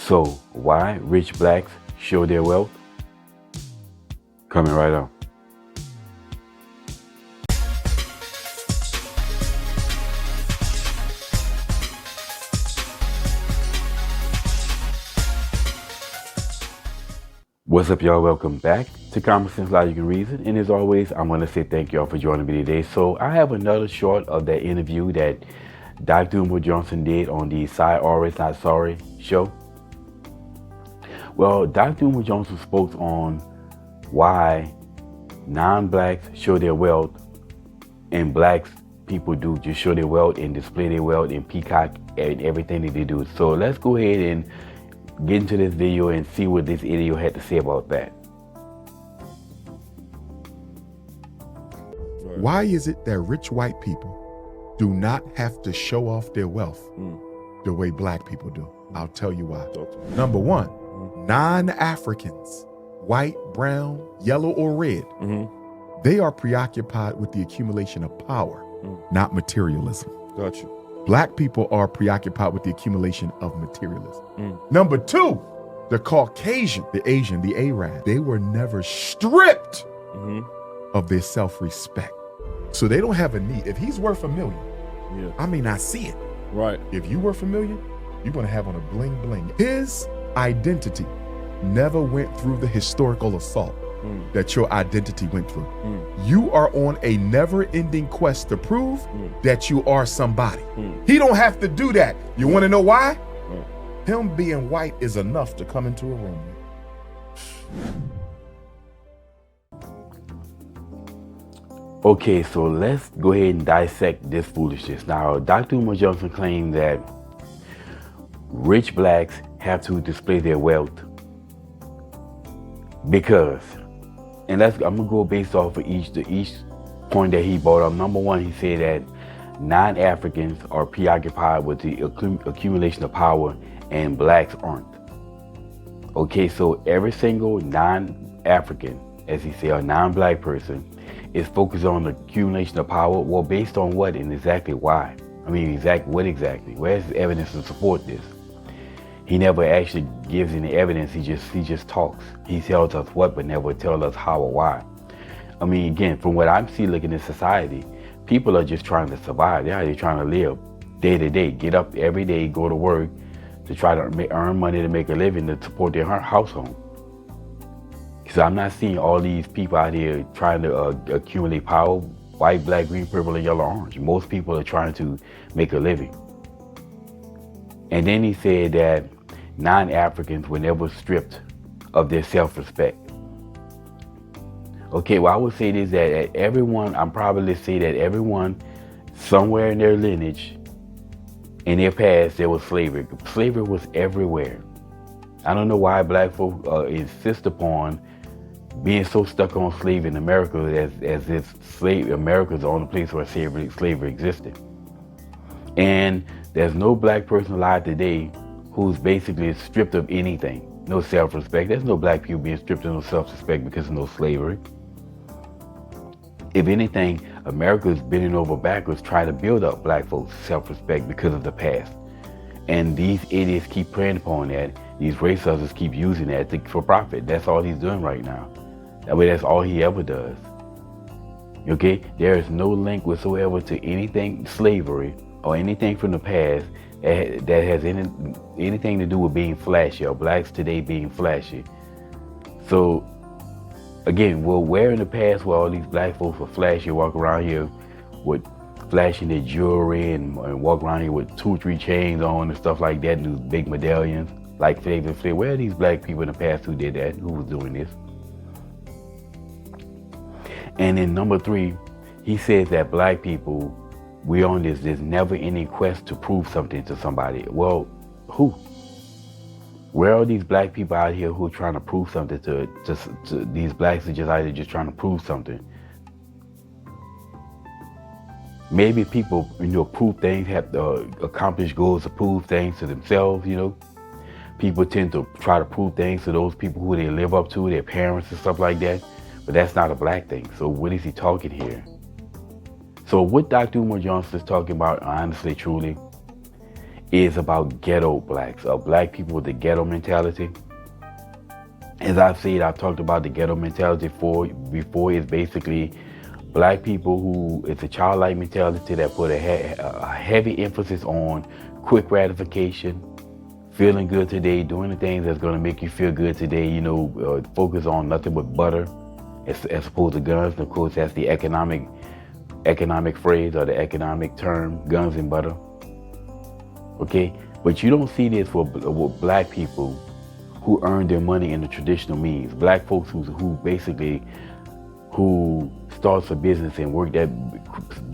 So, why rich blacks show their wealth? Coming right up. What's up, y'all? Welcome back to Common Sense, Logic, and Reason. And as always, I want to say thank y'all for joining me today. So I have another short of that interview that Dr. Umar Johnson did on the Ari Not Sorry Show. Well, Dr. Umar Johnson spoke on why non-blacks show their wealth and blacks people do just show their wealth and display their wealth and peacock and everything that they do. So let's go ahead and get into this video and see what this idiot had to say about that. Why is it that rich white people do not have to show off their wealth the way black people do? I'll tell you why. Number one, non-Africans, white, brown, yellow, or red, they are preoccupied with the accumulation of power, not materialism. Gotcha. Black people are preoccupied with the accumulation of materialism. Number two, the Caucasian, the Asian, the Arab, they were never stripped of their self-respect. So they don't have a need. If he's worth $1 million, I may not see it. Right. If you worth $1 million, you're gonna have on a bling bling. His identity never went through the historical assault that your identity went through. You are on a never-ending quest to prove that you are somebody. He don't have to do that. You want to know why? Him being white is enough to come into a room. Okay, so let's go ahead and dissect this foolishness. Now, Dr. Umar Johnson claimed that rich blacks have to display their wealth because, and I'm gonna go based off of each point that he brought up. Number one, he said that non-Africans are preoccupied with the accumulation of power and blacks aren't. Okay, so every single non-African, as he said, a non-black person, is focused on the accumulation of power. Well, based on what and exactly why? I mean, what exactly? Where's the evidence to support this? He never actually gives any evidence. He just talks. He tells us what, but never tells us how or why. I mean, again, from what I'm seeing looking in society, people are just trying to survive. They're trying to live day to day, get up every day, go to work to try to earn money to make a living to support their household. So I'm not seeing all these people out here trying to accumulate power, white, black, green, purple, and yellow, orange. Most people are trying to make a living. And then he said that non-Africans were never stripped of their self-respect. Okay, well, I would say this, that everyone, I'm probably say that everyone somewhere in their lineage, in their past, there was slavery. Slavery was everywhere. I don't know why black folk insist upon being so stuck on slavery in America as if America is the only place where slavery existed. And there's no black person alive today who's basically stripped of anything, no self-respect. There's no black people being stripped of no self-respect because of no slavery. If anything, America is bending over backwards trying to build up black folks' self-respect because of the past. And these idiots keep preying upon that. These race hustlers keep using that for profit. That's all he's doing right now. That way, that's all he ever does. Okay? There is no link whatsoever to anything slavery or anything from the past that has anything to do with being flashy or blacks today being flashy. So, again, well, where in the past where all these black folks were flashy, walk around here with flashing their jewelry and walk around here with 2 or 3 chains on and stuff like that, and these big medallions like Flavor Flav. Where are these black people in the past who did that? Who was doing this? And then number 3, he says that black people, we're on this never ending quest to prove something to somebody. Well, who? Where are these black people out here who are trying to prove something to these blacks are just out here just trying to prove something? Maybe people, prove things, have to accomplish goals to prove things to themselves, People tend to try to prove things to those people who they live up to, their parents and stuff like that. But that's not a black thing. So what is he talking here? So what Dr. Umar Johnson is talking about, honestly, truly, is about ghetto blacks, black people with the ghetto mentality. As I've said, I've talked about the ghetto mentality before. It's basically black people who, it's a childlike mentality that put a heavy emphasis on quick gratification, feeling good today, doing the things that's going to make you feel good today, focus on nothing but butter as opposed to guns. And of course, that's the economic phrase or the economic term, guns and butter. Okay, but you don't see this for black people who earn their money in the traditional means. Black folks who starts a business and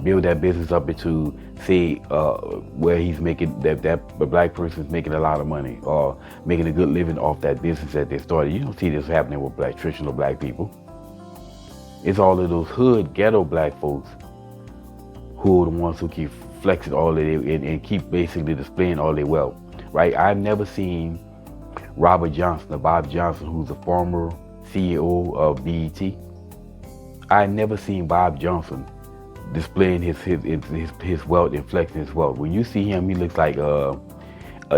build that business up into, say, where he's making that black person's making a lot of money or making a good living off that business that they started. You don't see this happening with traditional black people. It's all of those hood ghetto black folks who are the ones who keep flexing all of their and keep basically displaying all their wealth, right? I've never seen Bob Johnson, who's a former CEO of Bthe. I've never seen Bob Johnson displaying his wealth and flexing his wealth. When you see him, he looks like a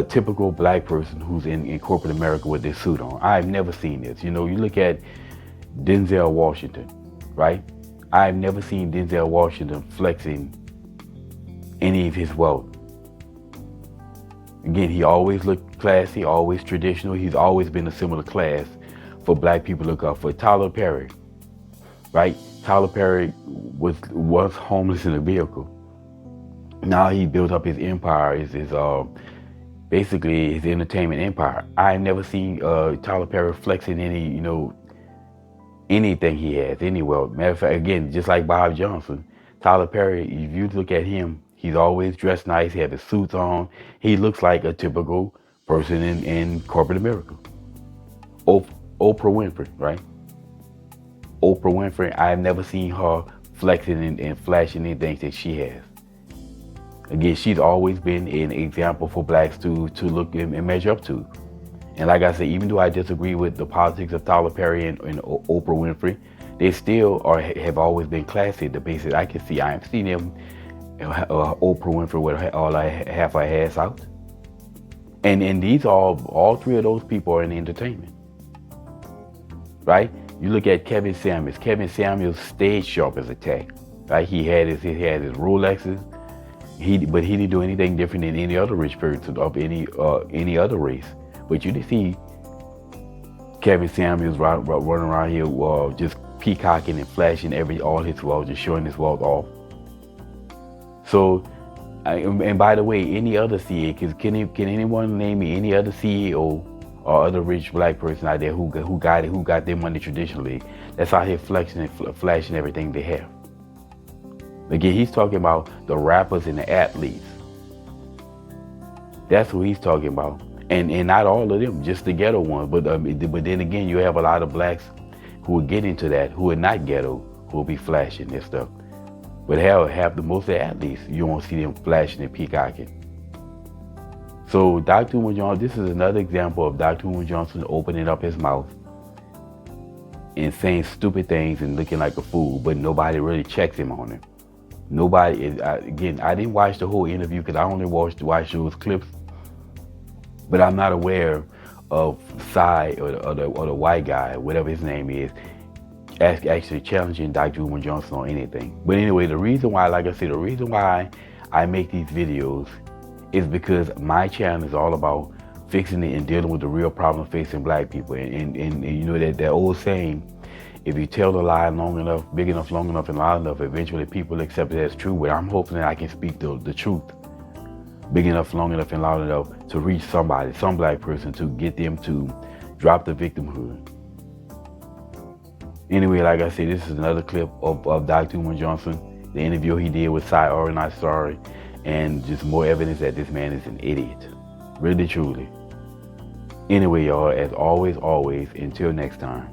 typical black person who's in corporate America with their suit on. I've never seen this. You look at Denzel Washington, right? I've never seen Denzel Washington flexing any of his wealth. Again, he always looked classy, always traditional. He's always been a similar class for black people to look up for. Tyler Perry, right? Tyler Perry was homeless in a vehicle. Now he built up his empire, basically his entertainment empire. I've never seen Tyler Perry flexing anything he has, any wealth. Matter of fact, again, just like Bob Johnson, Tyler Perry, if you look at him, he's always dressed nice. He has his suits on. He looks like a typical person in corporate America. Oprah Winfrey, right? Oprah Winfrey, I've never seen her flexing and flashing anything that she has. Again, she's always been an example for blacks to look and measure up to. And like I said, even though I disagree with the politics of Tyler Perry and Oprah Winfrey, they still have always been classy. The basis I can see, I have seen them, Oprah Winfrey with half her ass out. And these all three of those people are in entertainment, right? You look at Kevin Samuels. Kevin Samuels stayed sharp as a tack, right? He had his Rolexes. But he didn't do anything different than any other rich person of any other race. But you didn't see Kevin Samuels running around here just peacocking and flashing all his wealth, just showing his wealth off. So, and by the way, any other CEO, can anyone name me any other CEO or other rich black person out there who got their money traditionally, that's out here flexing and flashing everything they have? Again, he's talking about the rappers and the athletes. That's what he's talking about. And not all of them, just the ghetto ones. But then again, you have a lot of blacks who will get into that, who are not ghetto, who will be flashing and stuff. But most of the athletes, you won't see them flashing and peacocking. So Dr. Umar Johnson, this is another example of Dr. Umar Johnson opening up his mouth and saying stupid things and looking like a fool, but nobody really checks him on it. Nobody, again, I didn't watch the whole interview because I only watched those clips, but I'm not aware of Cy or the white guy, whatever his name is, actually challenging Dr. Umar Johnson on anything. But anyway, the reason why I make these videos is because my channel is all about fixing it and dealing with the real problem facing black people. And you know that old saying, if you tell the lie long enough, big enough, long enough, and loud enough, eventually people accept it as true. But I'm hoping that I can speak the truth big enough, long enough, and loud enough to reach somebody, some black person, to get them to drop the victimhood. Anyway, like I said, this is another clip of Dr. Umar Johnson, the interview he did with Ari Not Sorry, and just more evidence that this man is an idiot. Really, truly. Anyway, y'all, as always, until next time.